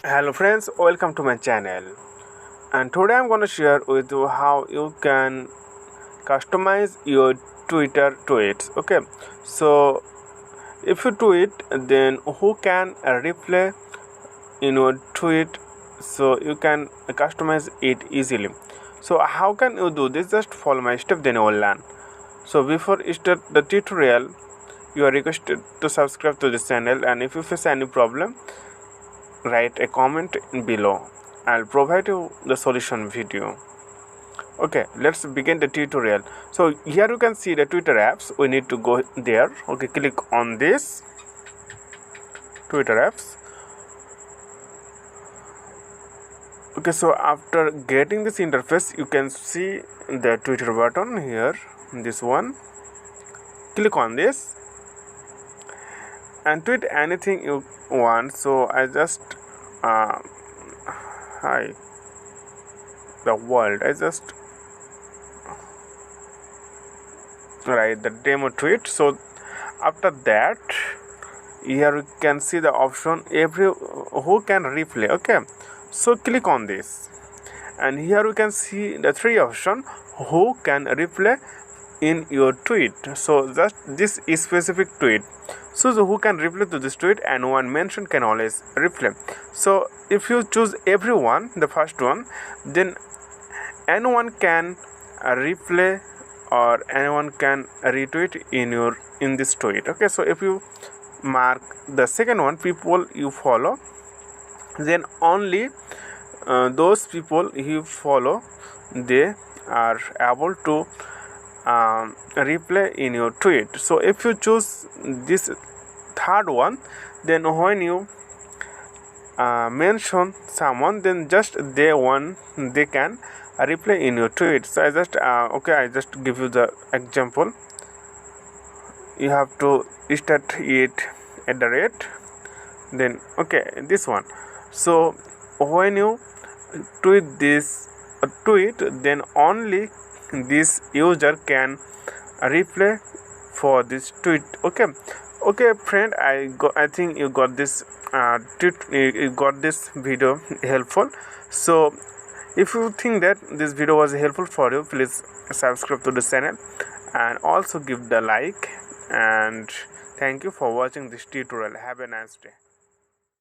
Hello friends, welcome to my channel, and today I'm going to share with you how you can customize your Twitter tweets. Okay, so if you tweet, then who can reply in your tweet, so you can customize it easily. So how can you do this? Just follow my step, then you will learn. So before you start the tutorial, you are requested to subscribe to this channel, and if you face any problem, write a comment below. I'll provide you the solution video. Okay, let's begin the tutorial. So here you can see the Twitter apps. We need to go there. Okay, click on this Twitter apps. Okay, so after getting this interface, you can see the Twitter button here, this one. Click on this and tweet anything you want. So I just hi the world. I just write the demo tweet. So after that, here you can see the option every who can replay. Okay, so click on this, and here you can see the three option who can replay in your tweet. So just this is specific tweet, so who can reply to this tweet, and one mention can always reply. So if you choose everyone, the first one, then anyone can replay or anyone can retweet in this tweet. Okay, so if you mark the second one, people you follow, then only those people you follow, they are able to replay in your tweet. So if you choose this third one, then when you mention someone, then just they can replay in your tweet. So I just give you the example. You have to start it at the rate, then this one. So when you tweet this tweet, then only this user can replay for this tweet. Okay friend, I think you got this you got this video helpful. So if you think that this video was helpful for you, please subscribe to the channel and also give the like. And thank you for watching this tutorial. Have a nice day.